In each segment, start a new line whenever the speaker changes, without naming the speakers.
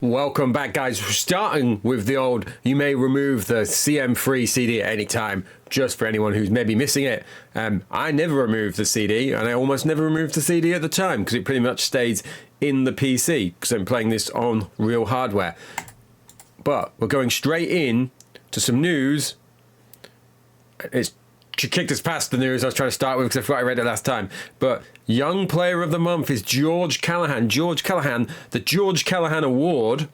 Welcome back, guys. Starting with the old, you may remove the CM3 CD at any time, just for anyone who's maybe missing it. I never removed the CD, and I almost never removed the CD at the time, because it pretty much stays in the PC, because I'm playing this on real hardware. But we're going straight in to some news. She kicked us past the news I was trying to start with because I forgot I read it last time. But Young Player of the Month is George Callahan. George Callahan, the George Callahan Award.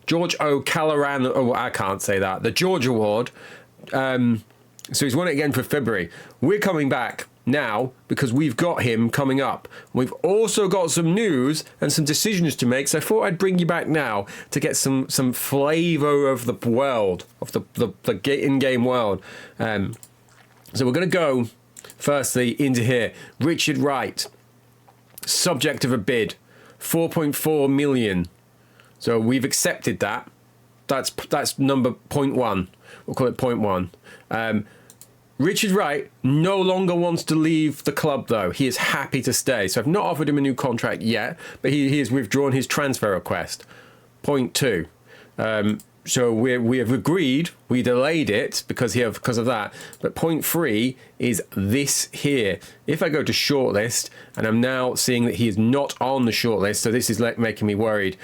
George O'Callahan, oh, I can't say that. The George Award. So he's won it again for February. We're coming back now because we've got him coming up. We've also got some news and some decisions to make. So I thought I'd bring you back now to get some flavour of the world, of the in-game world. So we're going to go, firstly, into here. Richard Wright, subject of a bid, 4.4 million. So we've accepted that. That's number 0.1. We'll call it 0.1. Richard Wright no longer wants to leave the club, though. He is happy to stay. So I've not offered him a new contract yet, but he has withdrawn his transfer request. 0.2. So we have agreed, we delayed it because of that. But 0.3 is this here. If I go to shortlist, and I'm now seeing that he is not on the shortlist, so this is making me worried.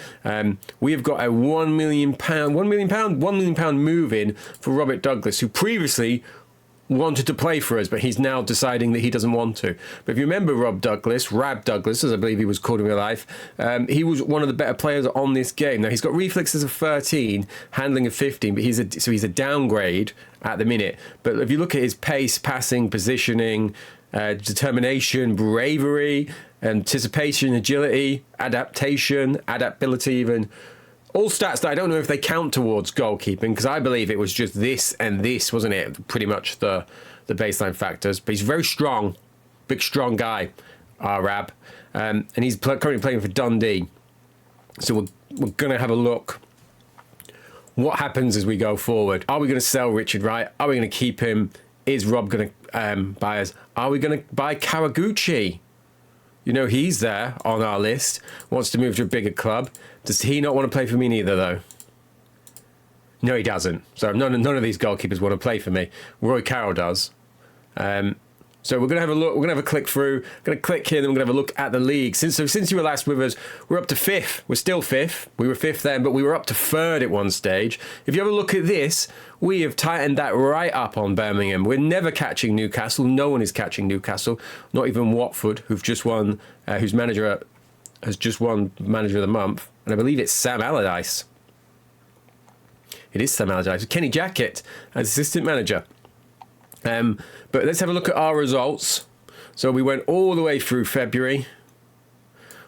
We have got a £1 million move in for Robert Douglas, who previously wanted to play for us, but he's now deciding that he doesn't want to. But if you remember Rab Douglas, as I believe he was called in real life, he was one of the better players on this game. Now he's got reflexes of 13, handling of 15, but he's a downgrade at the minute. But if you look at his pace, passing, positioning, determination, bravery, anticipation, agility, adaptation, adaptability even, all stats that I don't know if they count towards goalkeeping, because I believe it was just this and this, wasn't it? Pretty much the baseline factors. But he's very strong, big strong guy, Rab, and he's currently playing for Dundee. So we're going to have a look. What happens as we go forward? Are we going to sell Richard Wright? Are we going to keep him? Is Rob going to buy us? Are we going to buy Kawaguchi? You know, he's there on our list, wants to move to a bigger club. Does he not want to play for me neither, though? No, he doesn't. So none of these goalkeepers want to play for me. Roy Carroll does. So we're going to have a look. We're going to have a click through. We're going to click here, then we're going to have a look at the league. Since you were last with us, we're up to 5th. We're still 5th. We were 5th then, but we were up to 3rd at one stage. If you have a look at this, we have tightened that right up on Birmingham. We're never catching Newcastle. No one is catching Newcastle. Not even Watford, who've just won, whose manager has just won Manager of the Month. And I believe it's Sam Allardyce. It is Sam Allardyce. Kenny Jackett as assistant manager. But let's have a look at our results. So we went all the way through February.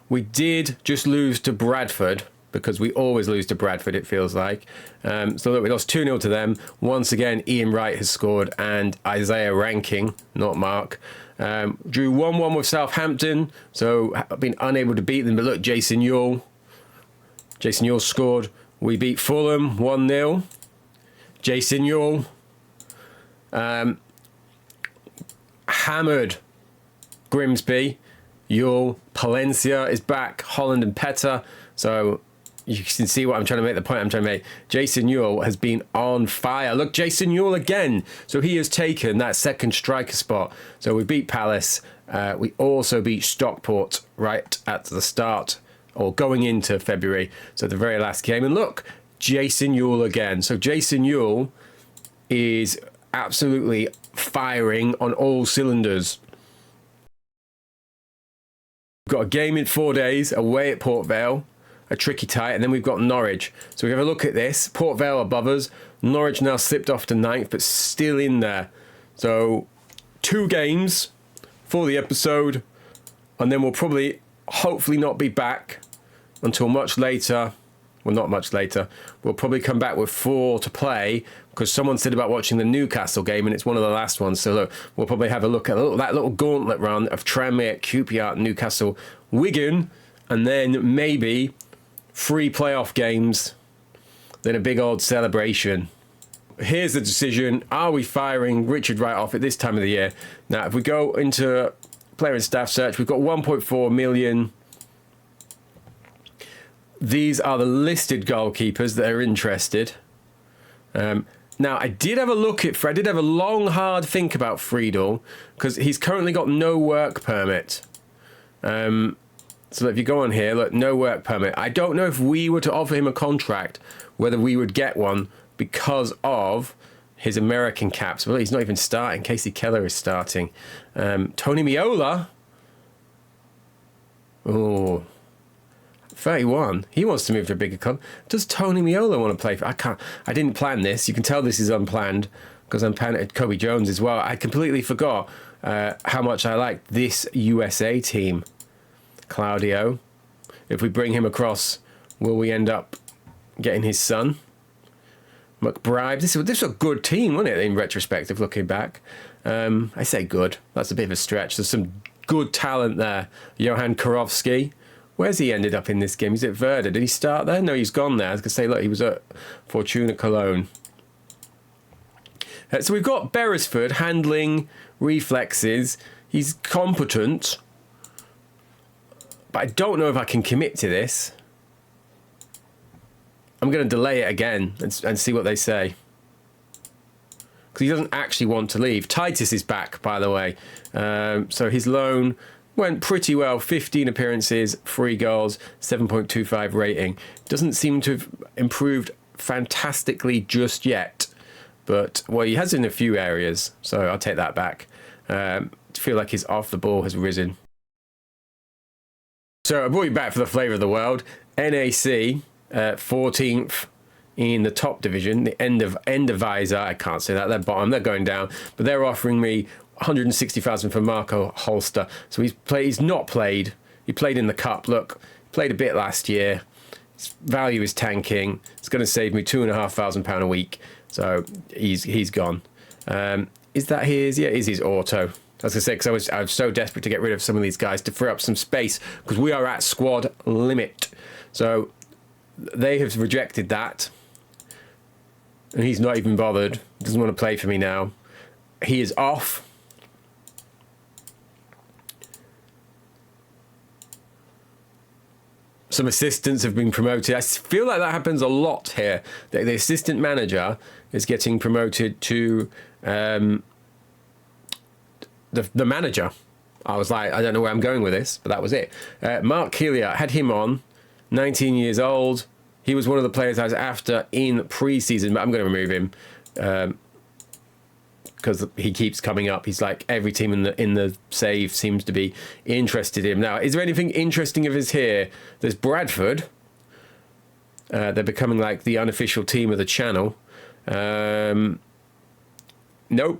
We did just lose to Bradford, because we always lose to Bradford, it feels like. So look, we lost 2-0 to them. Once again, Ian Wright has scored, and Isaiah Ranking, not Mark. Drew 1-1 with Southampton, so I've been unable to beat them. But look, Jason Ewell scored. We beat Fulham 1-0. Jason Ewell hammered Grimsby. Ewell, Palencia is back. Holland and Petter. So you can see what I'm trying to make, the point I'm trying to make. Jason Ewell has been on fire. Look, Jason Ewell again. So he has taken that second striker spot. So we beat Palace. We also beat Stockport right at the start, or going into February. So the very last game. And look, Jason Ewell again. So Jason Ewell is absolutely firing on all cylinders. We've got a game in 4 days away at Port Vale, a tricky tie, and then we've got Norwich. So we have a look at this. Port Vale above us. Norwich now slipped off to 9th, but still in there. So 2 games for the episode, and then we'll probably, hopefully not be back until much later. Well, not much later. We'll probably come back with 4 to play, because someone said about watching the Newcastle game, and it's one of the last ones. So look, we'll probably have a look at that little gauntlet run of Tranmere, QPR, Newcastle, Wigan, and then maybe 3 playoff games, then a big old celebration. Here's the decision. Are we firing Richard Wright off at this time of the year? Now, if we go into player and staff search, we've got 1.4 million. these are the listed goalkeepers that are interested. Now, I did have a look at, I did have a long, hard think about Friedel, because he's currently got no work permit. So if you go on here, look, no work permit. I don't know if we were to offer him a contract, whether we would get one because of his American caps. Well, he's not even starting. Casey Keller is starting. Tony Meola. Oh, 31. He wants to move to a bigger club. Does Tony Meola want to play for? I didn't plan this. You can tell this is unplanned because I'm planning Kobe Jones as well. I completely forgot how much I liked this USA team. Claudio. If we bring him across, will we end up getting his son? McBride. This was a good team, wasn't it, in retrospective, looking back? I say good. That's a bit of a stretch. There's some good talent there. Johan Karofsky. Where's he ended up in this game? He's at Werder. Did he start there? No, he's gone there. I was going to say, look, he was at Fortuna Cologne. So we've got Beresford, handling, reflexes. He's competent. But I don't know if I can commit to this. I'm going to delay it again and see what they say. Because he doesn't actually want to leave. Titus is back, by the way. So his loan went pretty well. 15 appearances, 3 goals, 7.25 rating. Doesn't seem to have improved fantastically just yet. But, well, he has in a few areas. So I'll take that back. I feel like his off the ball has risen. So I brought you back for the flavour of the world. NAC, 14th in the top division. The end of Visa. I can't say that. They're bottom. They're going down. But they're offering me 160,000 for Marco Holster. So he's not played. He played in the cup. Look, played a bit last year. His value is tanking. It's going to save me £2,500 a week. So he's gone. Is that his? Yeah, it is his auto. As I say, because I was so desperate to get rid of some of these guys to free up some space because we are at squad limit. So they have rejected that. And he's not even bothered. Doesn't want to play for me now. He is off. Some assistants have been promoted. I feel like that happens a lot here. The assistant manager is getting promoted to the manager. I was like, I don't know where I'm going with this, but that was it. Mark Keelia, had him on, 19 years old. He was one of the players I was after in pre-season, but I'm going to remove him because he keeps coming up. He's like every team in the save seems to be interested in him. Now, is there anything interesting of his here? There's Bradford. They're becoming like the unofficial team of the channel. Nope,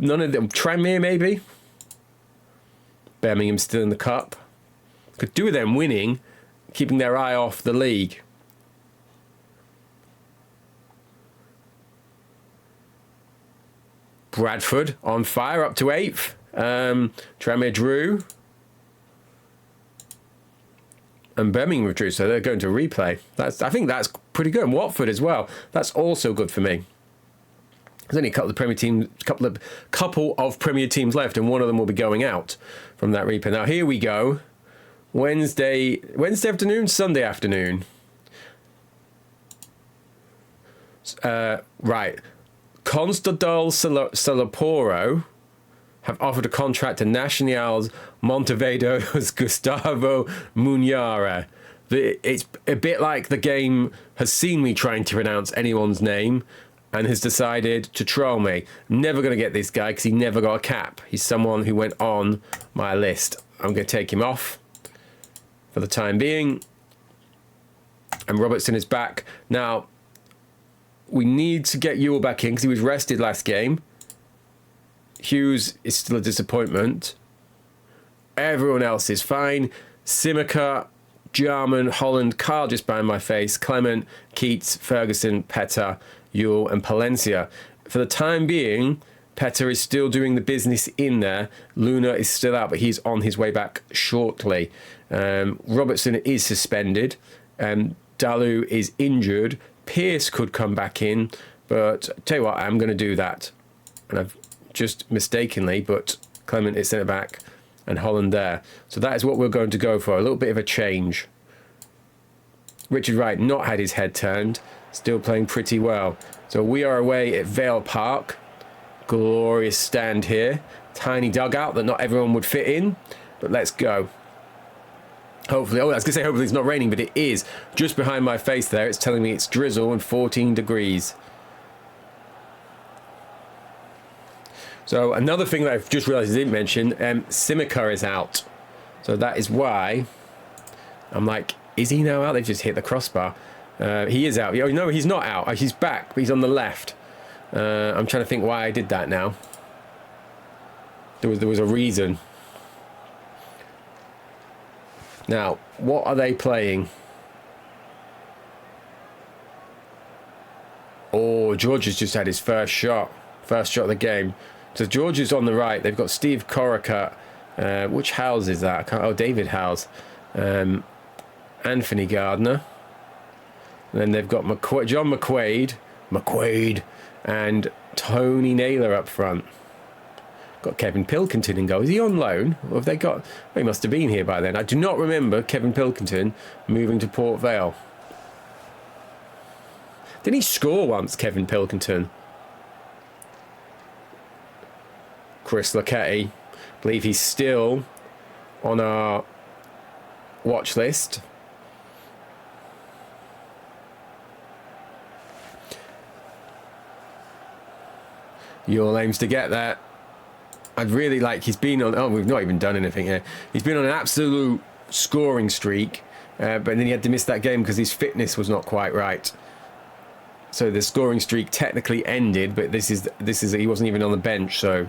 none of them. Tranmere, maybe? Birmingham still in the cup. Could do with them winning, keeping their eye off the league. Bradford on fire, up to 8th. Tranmere drew. And Birmingham withdrew, so they're going to replay. I think that's pretty good. And Watford as well. That's also good for me. There's only a couple of Premier teams, couple of Premier teams left, and one of them will be going out from that replay. Now here we go. Wednesday afternoon, Sunday afternoon. Right. Constadol Salaporo have offered a contract to Nacional's Montevideo's Gustavo Munara. It's a bit like the game has seen me trying to pronounce anyone's name and has decided to troll me. I'm never going to get this guy because he never got a cap. He's someone who went on my list. I'm going to take him off for the time being. And Robertson is back. Now, we need to get Ewell back in because he was rested last game. Hughes is still a disappointment. Everyone else is fine. Simica, Jarman, Holland, Carl just behind my face, Clement, Keats, Ferguson, Petter, Ewell and Palencia. For the time being, Petter is still doing the business in there. Luna is still out, but he's on his way back shortly. Robertson is suspended. Dalu is injured. Pierce could come back in, but tell you what, I'm going to do that. And I've just mistakenly, but Clement is sent back and Holland there. So that is what we're going to go for, a little bit of a change. Richard Wright not had his head turned. Still playing pretty well. So we are away at Vale Park. Glorious stand here. Tiny dugout that not everyone would fit in. But let's go. Hopefully, I was going to say hopefully it's not raining, but it is. Just behind my face there, it's telling me it's drizzle and 14 degrees. So another thing that I've just realised I didn't mention, Simica is out. So that is why I'm like, is he now out? They've just hit the crossbar. He is out. Oh, no, he's not out. He's back, but he's on the left. I'm trying to think why I did that now. There was a reason. Now, what are they playing? Oh, George has just had his first shot. First shot of the game. So George is on the right. They've got Steve Corica. Which Howes is that? David Howes. Anthony Gardner. And then they've got John McQuaid, and Tony Naylor up front. Got Kevin Pilkington in goal. Is he on loan? Or have they got... He must have been here by then. I do not remember Kevin Pilkington moving to Port Vale. Didn't he score once, Kevin Pilkington? Chris Lacketti. I believe he's still on our watch list. Yule aims to get that. I'd really like... He's been on... Oh, we've not even done anything here. He's been on an absolute scoring streak. But then he had to miss that game because his fitness was not quite right. So the scoring streak technically ended, but this is he wasn't even on the bench, so...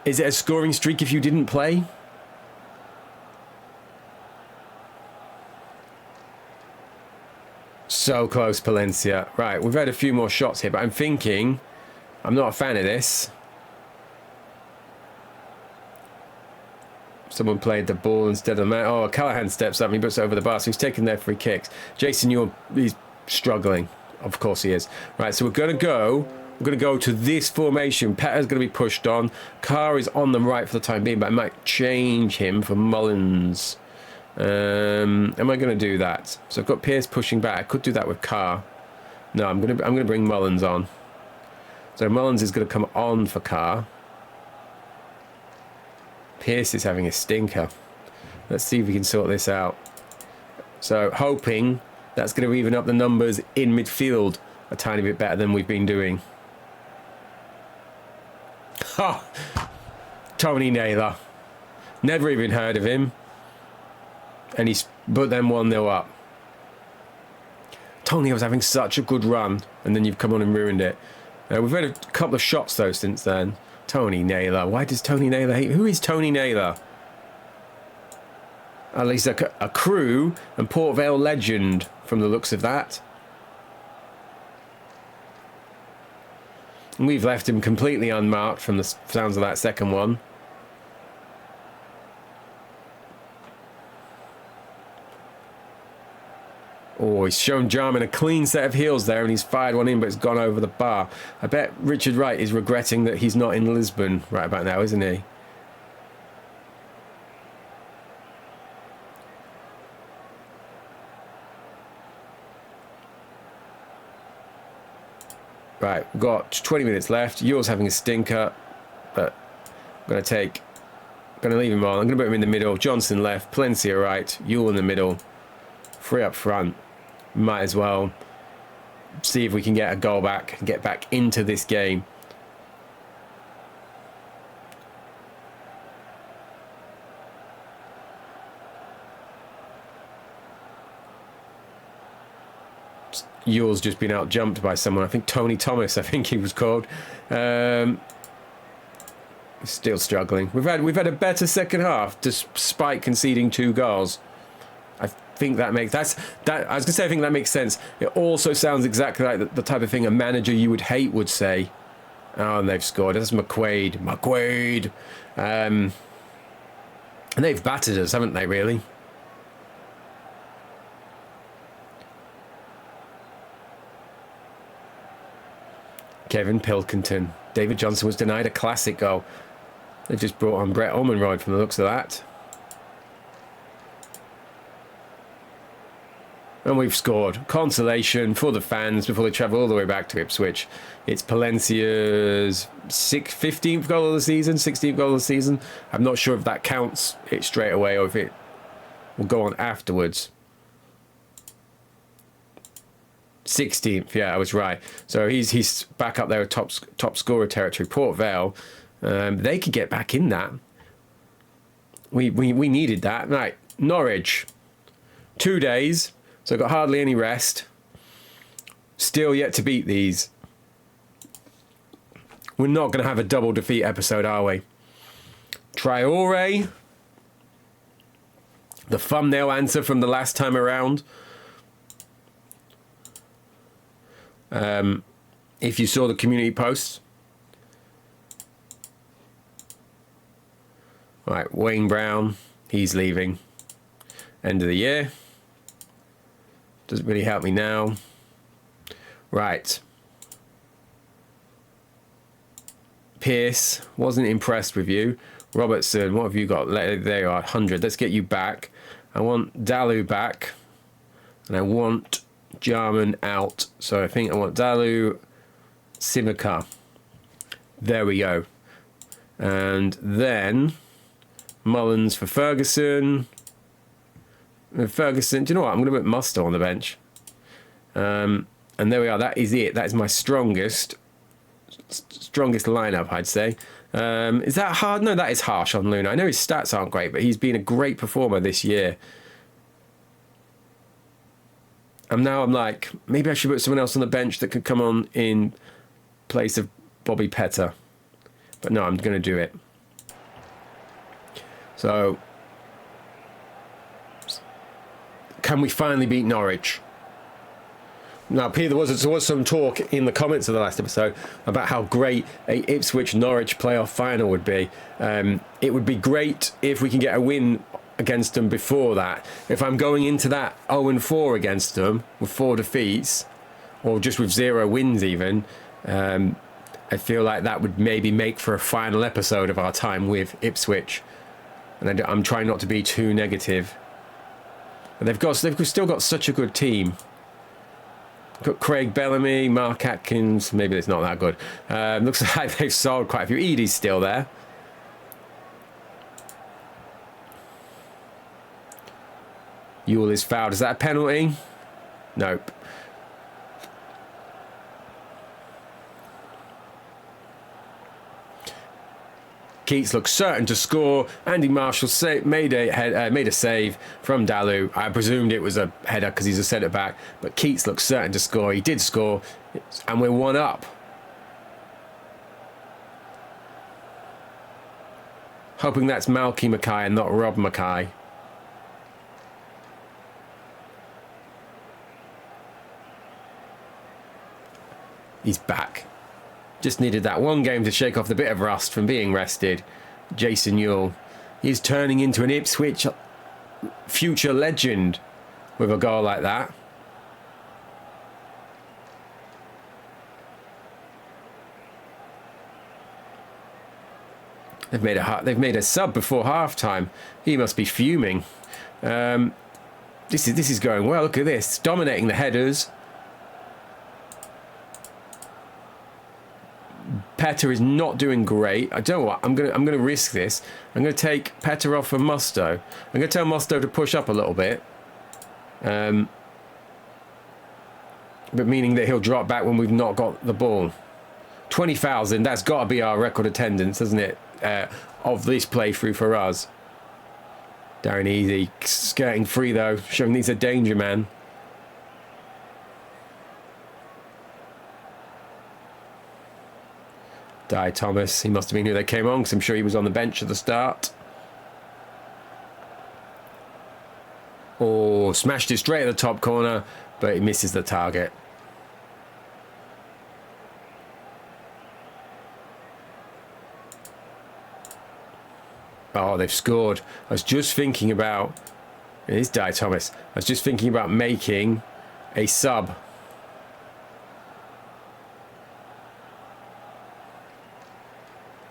Is it a scoring streak if you didn't play? So close, Palencia. Right, we've had a few more shots here, but I'm thinking... I'm not a fan of this. Someone played the ball instead of man. Oh, Callahan steps up and he puts it over the bar, so he's taking their free kicks. Jason Ewell, he's struggling. Of course he is. Right, so we're going to go to this formation. Petter's going to be pushed on. Carr is on the right for the time being, but I might change him for Mullins. Am I going to do that? So I've got Pearce pushing back. I could do that with Carr. No, I'm going to bring Mullins on. So Mullins is going to come on for Carr. Pearce is having a stinker. Let's see if we can sort this out. So hoping that's going to even up the numbers in midfield a tiny bit better than we've been doing. Ha! Tony Naylor. Never even heard of him. And he's put them 1-0 up. Tony was having such a good run, and then you've come on and ruined it. We've had a couple of shots, though, since then. Tony Naylor. Why does Tony Naylor hate... Who is Tony Naylor? At least a Crewe and Port Vale legend, from the looks of that. And we've left him completely unmarked from the sounds of that second one. Oh, he's shown Jarman a clean set of heels there, and he's fired one in, but it's gone over the bar. I bet Richard Wright is regretting that he's not in Lisbon right about now, isn't he? Right, we've got 20 minutes left. Yours having a stinker, but I'm going to leave him on. I'm going to put him in the middle. Johnson left, Palencia right, Yule in the middle. Free up front. Might as well see if we can get a goal back and get back into this game. Yule's just been out jumped by someone. I think Tony Thomas, I think he was called. Still struggling. We've had a better second half despite conceding 2 goals. I think that makes I was gonna say I think that makes sense. It also sounds exactly like the type of thing a manager you would hate would say. Oh, and they've scored. That's McQuaid. And they've battered us, haven't they, really? Kevin Pilkington. David Johnson was denied a classic goal. They've just brought on Brett Ormonroyd from the looks of that. And we've scored. Consolation for the fans before they travel all the way back to Ipswich. It's Palencia's 15th goal of the season, 16th goal of the season. I'm not sure if that counts it straight away or if it will go on afterwards. 16th, yeah, I was right. So he's back up there at top scorer territory. Port Vale, they could get back in that. We needed that. Right, Norwich, 2 days. So I've got hardly any rest. Still yet to beat these. We're not going to have a double defeat episode, are we? Traore. The thumbnail answer from the last time around. If you saw the community posts. All right, Wayne Brown. He's leaving. End of the year. Doesn't really help me now. Right. Pierce, wasn't impressed with you. Robertson, what have you got? There you are, 100. Let's get you back. I want Dalu back. And I want Jarman out. So I think I want Dalu, Simika. There we go. And then Mullins for Ferguson. Ferguson, do you know what? I'm going to put Musto on the bench. And there we are. That is it. That is my strongest lineup, I'd say. Is that hard? No, that is harsh on Luna. I know his stats aren't great, but he's been a great performer this year. And now I'm like, maybe I should put someone else on the bench that could come on in place of Bobby Petter. But no, I'm going to do it. So, can we finally beat Norwich? Now, Peter, there was some talk in the comments of the last episode about how great a Ipswich-Norwich playoff final would be. It would be great if we can get a win against them before that. If I'm going into that 0-4 against them with 4 defeats, or just with 0 wins even, I feel like that would maybe make for a final episode of our time with Ipswich. And I'm trying not to be too negative. But they've still got such a good team. Got Craig Bellamy, Mark Atkins. Maybe it's not that good. Looks like they've sold quite a few. Edie's still there. Ewell is fouled. Is that a penalty? Nope. Keats looks certain to score. Andy Marshall made a save from Dalu. I presumed it was a header because he's a centre back, but Keats looks certain to score. He did score, and we're 1 up. Hoping that's Malky Mackay and not Rob Mackay. He's back. Just needed that one game to shake off the bit of rust from being rested. Jason Ewell. He's turning into an Ipswich future legend with a goal like that. They've made a sub before half-time. He must be fuming. This is going well. Look at this. Dominating the headers. Petter is not doing great. I don't know what. I'm gonna risk this. I'm gonna take Petter off for Musto. I'm gonna tell Musto to push up a little bit. But meaning that he'll drop back when we've not got the ball. 20,000. That's got to be our record attendance, isn't it? Of this playthrough for us. Darren Easy skirting free though, showing he's a danger man. Di Thomas, he must have been who they came on because I'm sure he was on the bench at the start. Oh, smashed it straight at the top corner, but he misses the target. Oh, they've scored. I was just thinking about... It is Di Thomas. I was just thinking about making a sub.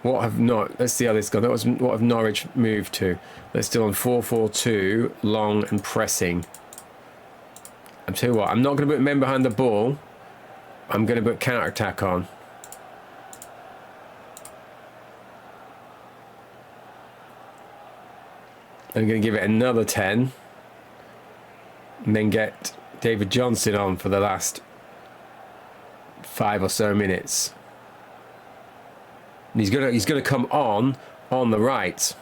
What have not... Let's see how this gone. That was what have Norwich moved to. They're still on 4-4-2, long and pressing. I'm tell you what, I'm not going to put men behind the ball. I'm going to put counter-attack on. I'm going to give it another 10. And then get David Johnson on for the last 5 or so minutes. And he's gonna come on the right.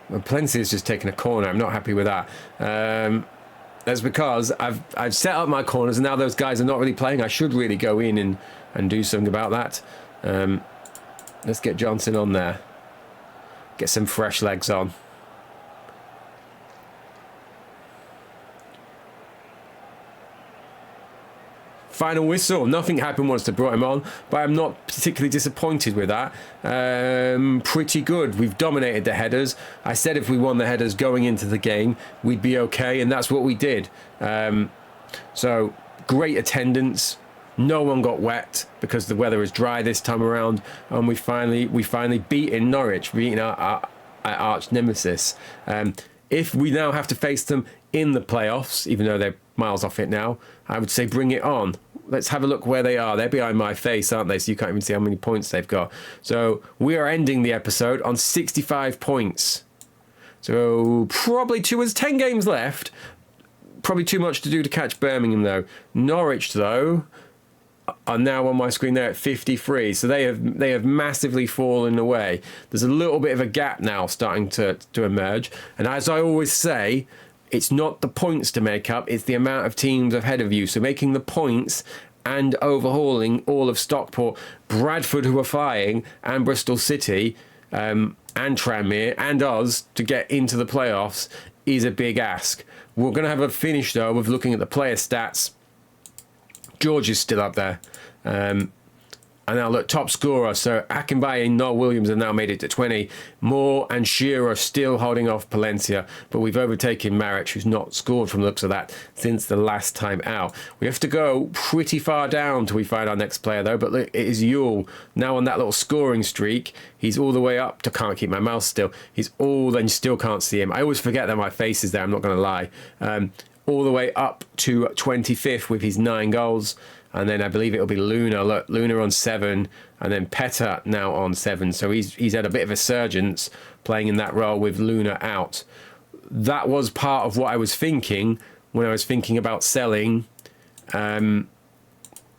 Well, Palencia's just taken a corner. I'm not happy with that. That's because I've set up my corners and now those guys are not really playing. I should really go in and do something about that. Let's get Johnson on there. Get some fresh legs on. Final whistle. Nothing happened once they brought him on, but I'm not particularly disappointed with that. Pretty good. We've dominated the headers. I said if we won the headers going into the game, we'd be okay, and that's what we did. So great attendance. No one got wet because the weather is dry this time around, and we finally beaten Norwich, beating our arch nemesis. If we now have to face them in the playoffs, even though they're miles off it now, I would say bring it on. Let's have a look where they are. They're behind my face, aren't they? So you can't even see how many points they've got. So we are ending the episode on 65 points. So probably 10 games left. Probably too much to do to catch Birmingham, though. Norwich, though, are now on my screen there at 53. So they have massively fallen away. There's a little bit of a gap now starting to emerge. And as I always say, it's not the points to make up, it's the amount of teams ahead of you. So making the points and overhauling all of Stockport, Bradford, who are flying, and Bristol City, and Tranmere, and us to get into the playoffs is a big ask. We're going to have a finish, though, with looking at the player stats. George is still up there. And now look, top scorer. So Akinbaye and Noel Williams have now made it to 20. Moore and Shearer still holding off Palencia, but we've overtaken Maric, who's not scored from the looks of that since the last time out. We have to go pretty far down till we find our next player, though. But look, it is Yule now on that little scoring streak. He's all the way up to, can't keep my mouse still. He's all, then you still can't see him. I always forget that my face is there, I'm not going to lie. All the way up to 25th with his 9 goals. And then I believe it'll be Luna. Look, Luna on 7, and then Peta now on 7. So he's had a bit of a surgence playing in that role with Luna out. That was part of what I was thinking when I was thinking about selling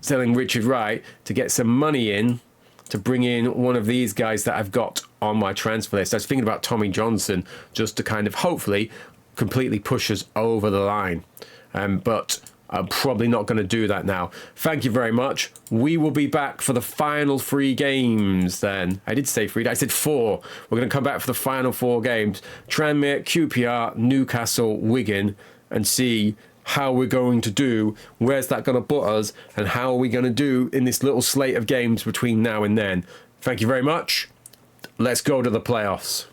Richard Wright to get some money in to bring in one of these guys that I've got on my transfer list. I was thinking about Tommy Johnson just to kind of hopefully completely push us over the line. But I'm probably not going to do that now. Thank you very much. We will be back for the final 3 games then. I did say 3. I said 4. We're going to come back for the final 4 games. Tranmere, QPR, Newcastle, Wigan, and see how we're going to do. Where's that going to put us? And how are we going to do in this little slate of games between now and then? Thank you very much. Let's go to the playoffs.